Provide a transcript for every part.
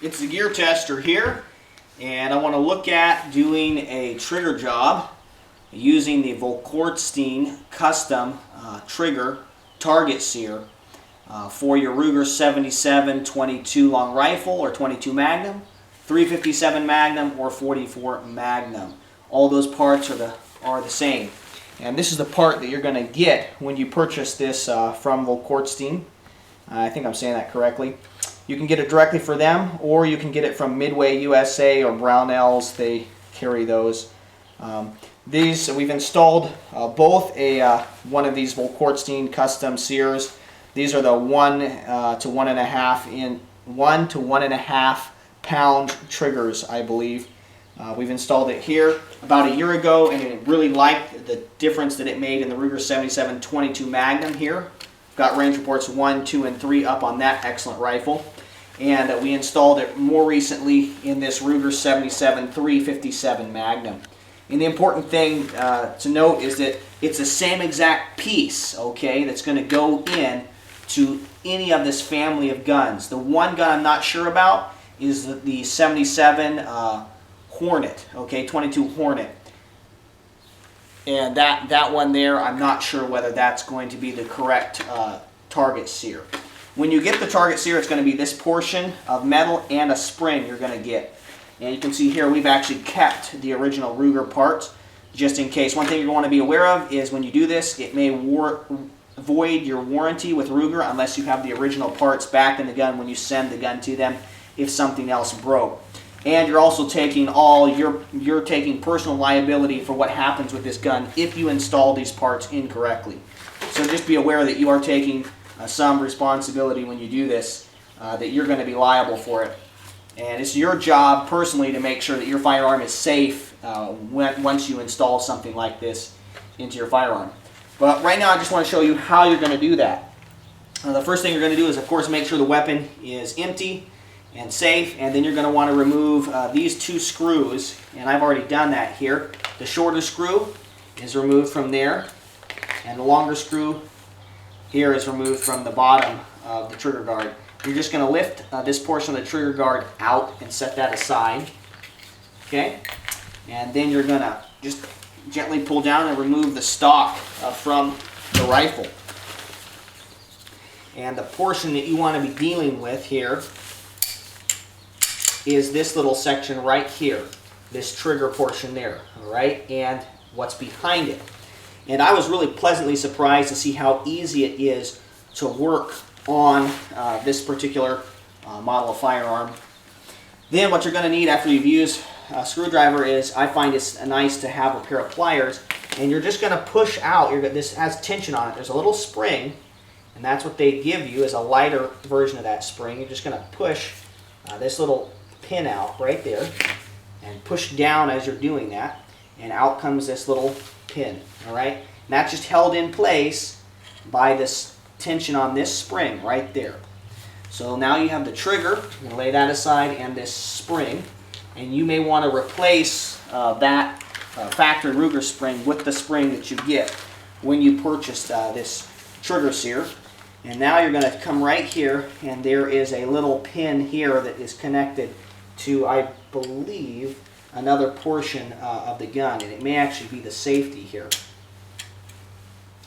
It's the gear tester here, and I want to look at doing a trigger job using the Volquartsen custom trigger target sear for your Ruger 77 22 long rifle or 22 Magnum, 357 Magnum, or 44 Magnum. All those parts are the same. And this is the part that you're going to get when you purchase this from Volquartsen. I think I'm saying that correctly. You can get it directly for them, or you can get it from Midway USA or Brownells. They carry those. These we've installed both one of these Volquartsen custom sears. These are the 1 to 1.5 pound triggers, I believe. We've installed it here about a year ago, and I really liked the difference that it made in the Ruger 77 22 Magnum here. Got range reports 1, 2, and 3 up on that excellent rifle. And we installed it more recently in this Ruger 77 357 Magnum. And the important thing to note is that it's the same exact piece, okay, that's going to go in to any of this family of guns. The one gun I'm not sure about is the 77 Hornet, okay, 22 Hornet. And that one there, I'm not sure whether that's going to be the correct target sear. When you get the target sear, it's going to be this portion of metal and a spring you're going to get. And you can see here we've actually kept the original Ruger parts just in case. One thing you want to be aware of is when you do this, it may void your warranty with Ruger unless you have the original parts back in the gun when you send the gun to them if something else broke. And you're also taking you're taking personal liability for what happens with this gun if you install these parts incorrectly. So just be aware that you are taking some responsibility when you do this, that you're going to be liable for it. And it's your job personally to make sure that your firearm is safe once you install something like this into your firearm. But right now I just want to show you how you're going to do that. The first thing you're going to do is, of course, make sure the weapon is empty and safe, and then you're going to want to remove these two screws, and I've already done that here. The shorter screw is removed from there, and the longer screw here is removed from the bottom of the trigger guard. You're just going to lift this portion of the trigger guard out and set that aside, okay? And then you're going to just gently pull down and remove the stock from the rifle. And the portion that you want to be dealing with here is this little section right here, this trigger portion there, all right, and what's behind it. And I was really pleasantly surprised to see how easy it is to work on this particular model of firearm. Then what you're going to need after you've used a screwdriver is, I find it's nice to have a pair of pliers, and you're just going to push out. This has tension on it. There's a little spring, and that's what they give you is a lighter version of that spring. You're just going to push this little pin out right there and push down as you're doing that, and out comes this little pin, all right? And that's just held in place by this tension on this spring right there. So now you have the trigger. You're going to lay that aside and this spring, and you may want to replace that factory Ruger spring with the spring that you get when you purchased this trigger sear. And now you're going to come right here, and there is a little pin here that is connected to, I believe, another portion of the gun, and it may actually be the safety here.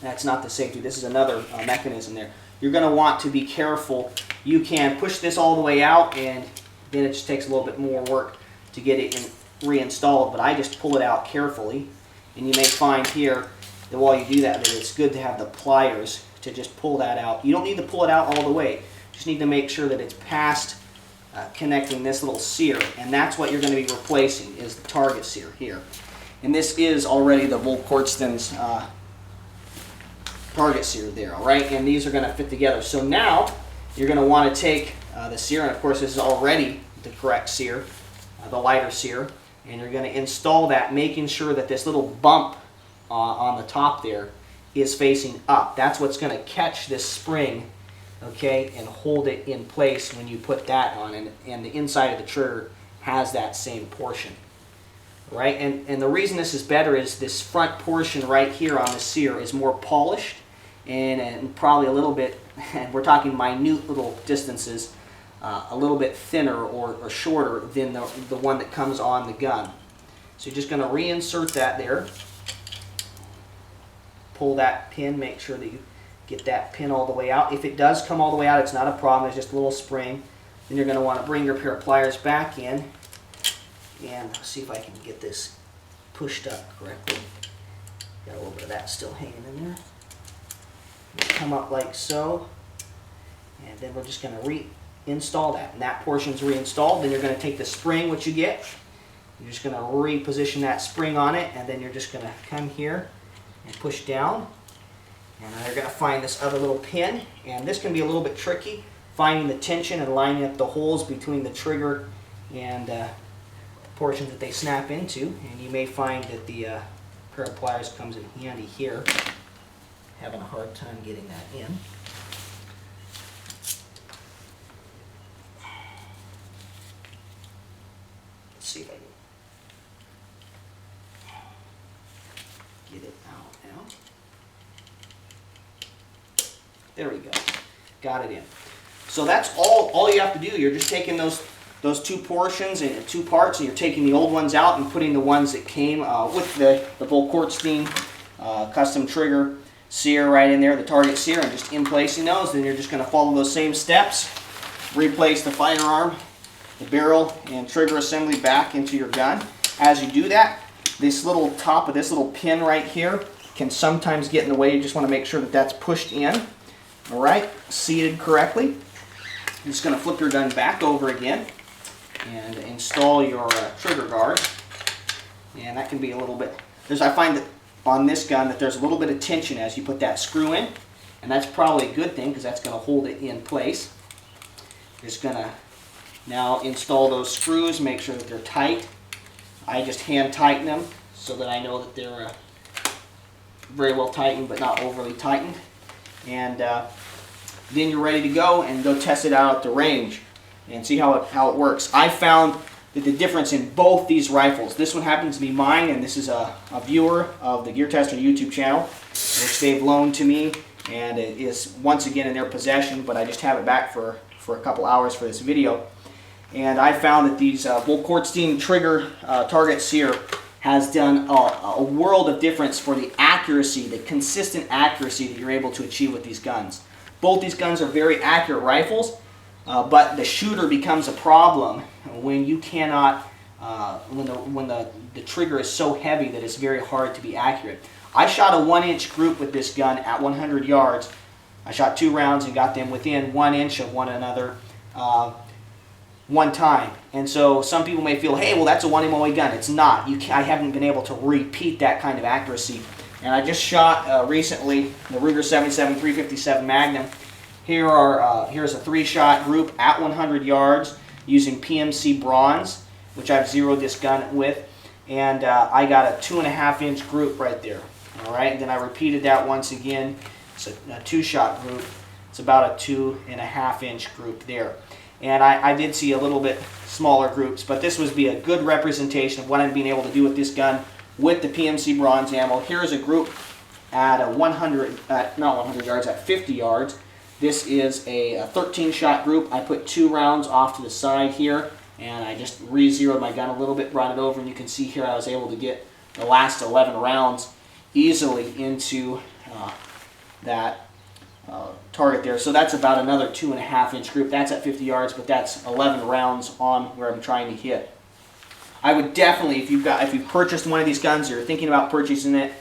That's not the safety. This is another mechanism there. You're going to want to be careful. You can push this all the way out, and then it just takes a little bit more work to get it reinstalled, but I just pull it out carefully, and you may find here that while you do that, that it's good to have the pliers to just pull that out. You don't need to pull it out all the way. You just need to make sure that it's past connecting this little sear, and that's what you're going to be replacing is the target sear here. And this is already the Volquartsen's target sear there, all right? And these are going to fit together. So now you're going to want to take the sear, and of course this is already the correct sear, the lighter sear, and you're going to install that, making sure that this little bump on the top there is facing up. That's what's going to catch this spring, okay, and hold it in place when you put that on, and the inside of the trigger has that same portion, right? And the reason this is better is this front portion right here on the sear is more polished, and probably a little bit, and we're talking minute little distances, a little bit thinner or shorter than the one that comes on the gun. So you're just going to reinsert that there. Pull that pin, make sure that you get that pin all the way out. If it does come all the way out, it's not a problem, it's just a little spring. Then you're going to want to bring your pair of pliers back in and see if I can get this pushed up correctly. Got a little bit of that still hanging in there. Come up like so, and then we're just going to reinstall that. And that portion's reinstalled. Then you're going to take the spring, which you get. You're just going to reposition that spring on it, and then you're just going to come here and push down. And now you're going to find this other little pin, and this can be a little bit tricky, finding the tension and lining up the holes between the trigger and the portions that they snap into. And you may find that the pair of pliers comes in handy here. Having a hard time getting that in. Let's see if I can get it out now. There we go. Got it in. So that's all you have to do. You're just taking those two portions and two parts, and you're taking the old ones out and putting the ones that came with the Volquartsen custom trigger sear right in there, the target sear, and just in placing those. Then you're just going to follow those same steps. Replace the firearm, the barrel, and trigger assembly back into your gun. As you do that, this little top of this little pin right here can sometimes get in the way. You just want to make sure that that's pushed in. All right, seated correctly. You're just going to flip your gun back over again and install your trigger guard. And that can be a little bit, I find that on this gun that there's a little bit of tension as you put that screw in, and that's probably a good thing because that's going to hold it in place. Just going to now install those screws, make sure that they're tight. I just hand tighten them so that I know that they're very well tightened but not overly tightened. And then you're ready to go and go test it out at the range and see how it works. I found that the difference in both these rifles, this one happens to be mine, and this is a viewer of the TheGearTester YouTube channel, which they've loaned to me, and it is once again in their possession, but I just have it back for a couple hours for this video. And I found that these Volquartsen trigger target sear has done a world of difference for the accuracy, the consistent accuracy that you're able to achieve with these guns. Both these guns are very accurate rifles, but the shooter becomes a problem when you cannot, when the trigger is so heavy that it's very hard to be accurate. I shot a 1-inch group with this gun at 100 yards. I shot 2 rounds and got them within 1 inch of one another one time. And so some people may feel, hey, well, that's a 1 MOA gun. It's not. I haven't been able to repeat that kind of accuracy. And I just shot recently the Ruger 77 357 Magnum. Here's a 3-shot group at 100 yards using PMC bronze, which I've zeroed this gun with. And I got a 2.5-inch group right there. All right, and then I repeated that once again. It's a 2-shot group. It's about a 2.5-inch group there. And I did see a little bit smaller groups, but this would be a good representation of what I'm being able to do with this gun with the PMC bronze ammo. Here's a group at not 100 yards, at 50 yards. This is a 13-shot group. I put 2 rounds off to the side here, and I just re-zeroed my gun a little bit, brought it over, and you can see here I was able to get the last 11 rounds easily into that target there. So that's about another 2.5-inch group. That's at 50 yards, but that's 11 rounds on where I'm trying to hit. I would definitely, if you've purchased one of these guns or you're thinking about purchasing it,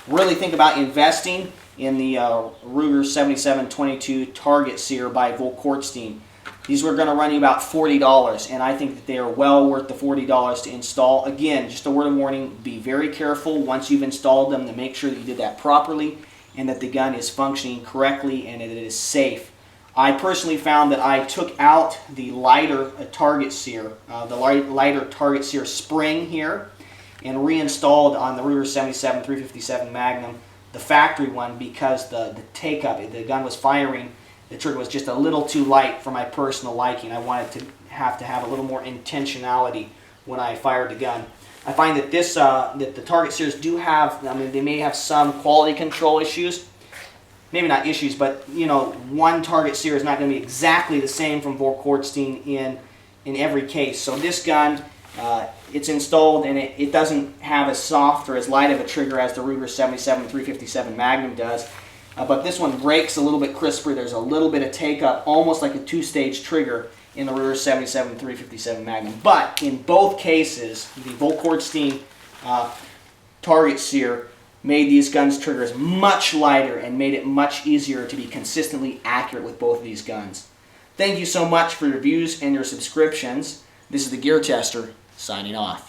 really think about investing in the Ruger 7722 Target Sear by Volquartsen. These were going to run you about $40, and I think that they are well worth the $40 to install. Again, just a word of warning, be very careful once you've installed them to make sure that you did that properly and that the gun is functioning correctly and that it is safe. I personally found that I took out the lighter target sear, lighter target sear spring here, and reinstalled on the Ruger 77 357 Magnum, the factory one, because the take-up, the gun was firing, the trigger was just a little too light for my personal liking. I wanted to have a little more intentionality when I fired the gun. I find that that the target sears do have, I mean, they may have some quality control issues, maybe not issues, but one target sear is not going to be exactly the same from Volquartsen in every case. So this gun, it's installed and it doesn't have as soft or as light of a trigger as the Ruger 77 357 Magnum does. But this one breaks a little bit crisper. There's a little bit of take up, almost like a two-stage trigger in the Ruger 77 357 Magnum. But in both cases, the Volquartsen target sear made these guns' triggers much lighter and made it much easier to be consistently accurate with both of these guns. Thank you so much for your views and your subscriptions. This is the Gear Tester, signing off.